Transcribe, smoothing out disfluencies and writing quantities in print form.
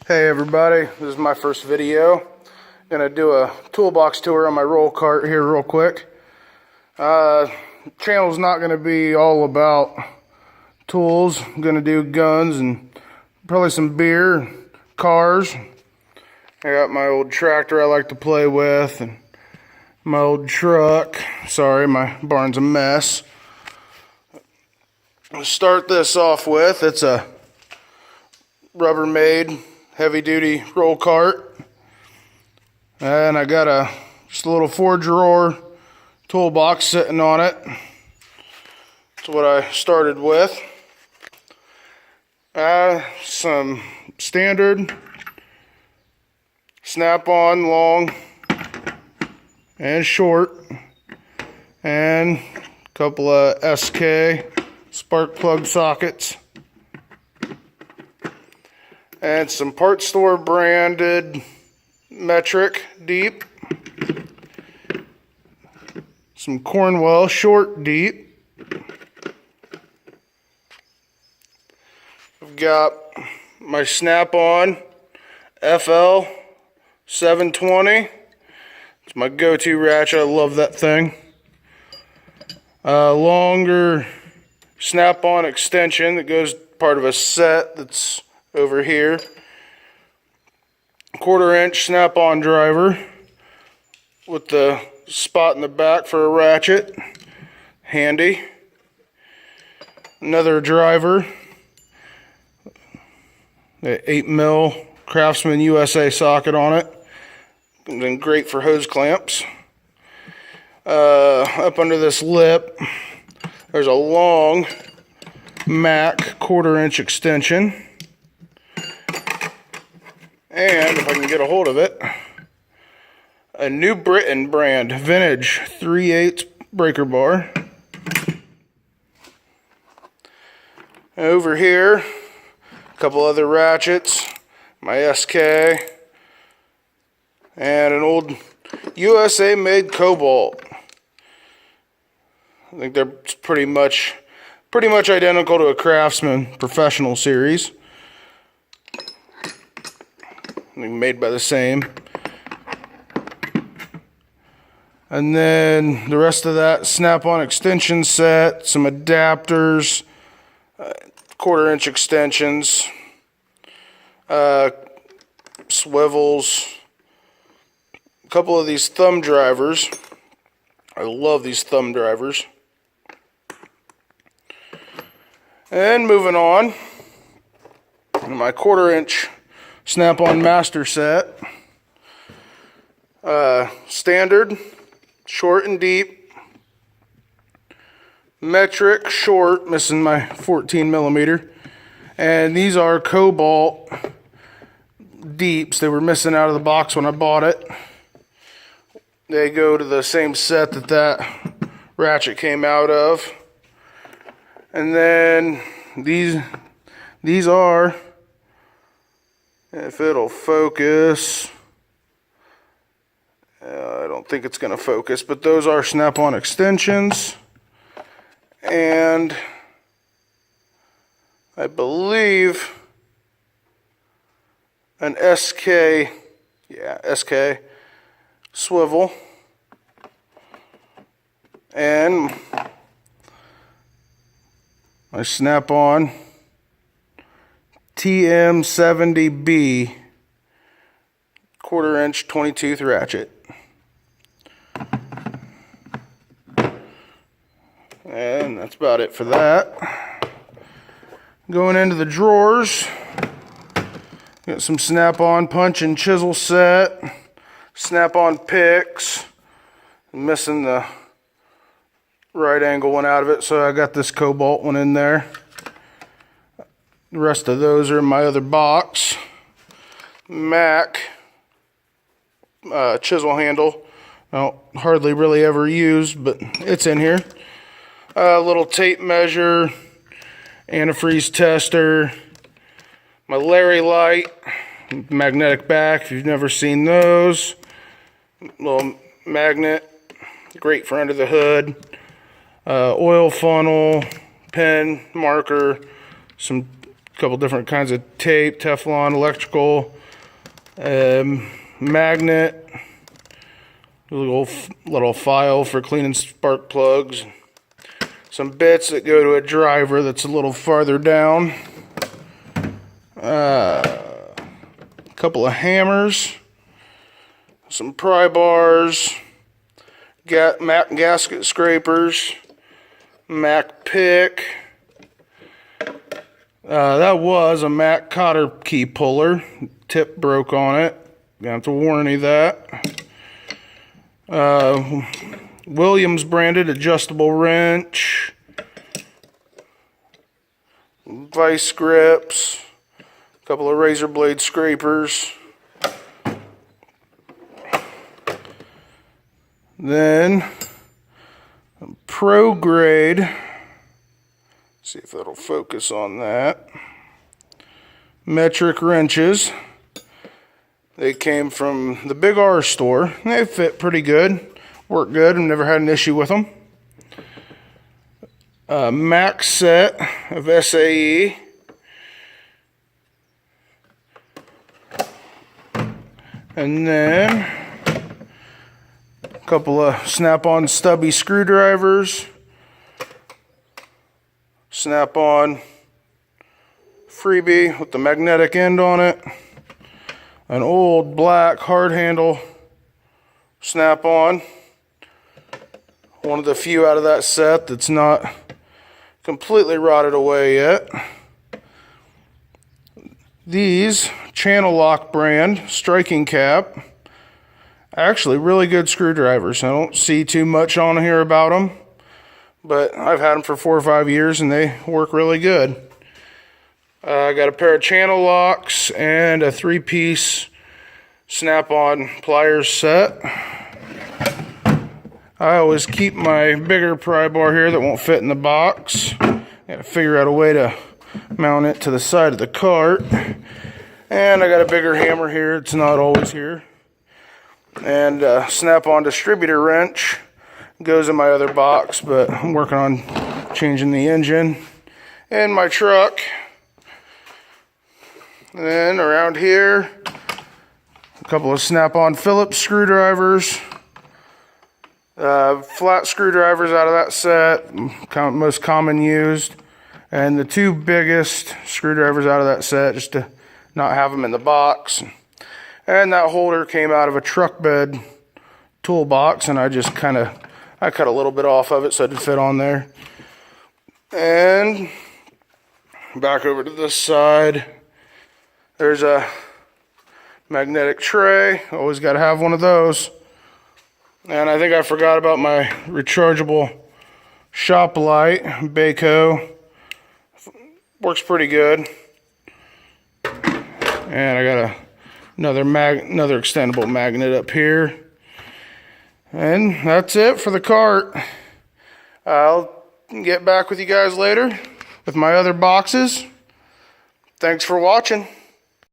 Hey everybody, this is my first video. Gonna do a toolbox tour on my roll cart here real quick. Channel's not gonna be all about tools. I'm gonna do guns and probably some beer, cars. I got my old tractor I like to play with and my old truck. Sorry, my barn's a mess. I'll start this off with, it's a Rubbermaid heavy-duty roll cart, and I got just a little 4-drawer toolbox sitting on it. That's what I started with. Some standard snap-on long and short, and a couple of SK spark plug sockets. And some part store branded metric deep, some Cornwell short deep. I've got my snap-on FL 720. It's my go-to ratchet. I love that thing. Longer snap-on extension that goes part of a set that's over here. 1/4-inch snap-on driver with the spot in the back for a ratchet. Handy. Another driver. The 8mm Craftsman USA socket on it. And then great for hose clamps. Up under this lip, there's a long Mac 1/4-inch extension. And if I can get a hold of it, a New Britain brand vintage 3/8 breaker bar. Over here, a couple other ratchets, my SK, and an old USA made Cobalt. I think they're pretty much identical to a Craftsman Professional series. Made by the same. And then the rest of that snap-on extension set, some adapters, 1/4-inch extensions, swivels, a couple of these thumb drivers. I love these thumb drivers. And moving on, my 1/4-inch snap-on master set. Standard, short and deep. Metric, short, missing my 14mm. And these are Cobalt deeps. They were missing out of the box when I bought it. They go to the same set that ratchet came out of. And then these are, if it'll focus, I don't think it's going to focus, but those are snap-on extensions. And I believe an SK swivel. And my snap-on TM70B 1/4-inch 20-tooth ratchet. And that's about it for that. Going into the drawers, got some snap-on punch and chisel set, snap-on picks. I'm missing the right angle one out of it, so I got this Cobalt one in there. The rest of those are in my other box. Mac chisel handle. I don't hardly really ever use, but it's in here. A little tape measure, antifreeze tester, my Larry light, magnetic back if you've never seen those. Little magnet, great for under the hood. Oil funnel, pen, marker, some couple different kinds of tape, Teflon, electrical, magnet, a little file for cleaning spark plugs, some bits that go to a driver that's a little farther down, a couple of hammers, some pry bars, Mac gasket scrapers, Mac pick. That was a Mac cotter key puller. Tip broke on it. Gonna have to warranty that. Williams branded adjustable wrench. Vice grips. A couple of razor blade scrapers. Then pro grade. See if that'll focus on that. Metric wrenches. They came from the Big R store. They fit pretty good. Work good. I've never had an issue with them. A max set of SAE. And then a couple of snap-on stubby screwdrivers. Snap-on freebie with the magnetic end on it. An old black hard handle snap-on. One of the few out of that set that's not completely rotted away yet. These Channel Lock brand striking cap. Actually really good screwdrivers. I don't see too much on here about them, but I've had them for 4 or 5 years and they work really good. I got a pair of channel locks and a 3-piece snap-on pliers set. I always keep my bigger pry bar here that won't fit in the box. Gotta figure out a way to mount it to the side of the cart. And I got a bigger hammer here. It's not always here. And a snap-on distributor wrench goes in my other box, but I'm working on changing the engine in my truck. And then around here, a couple of snap-on Phillips screwdrivers, flat screwdrivers out of that set, most common used, and the 2 biggest screwdrivers out of that set just to not have them in the box. And that holder came out of a truck bed toolbox, and I cut a little bit off of it so it would fit on there. And back over to this side, there's a magnetic tray. Always got to have one of those. And I think I forgot about my rechargeable shop light, Baco. Works pretty good. And I got another extendable magnet up here. And that's it for the cart. I'll get back with you guys later with my other boxes. Thanks for watching.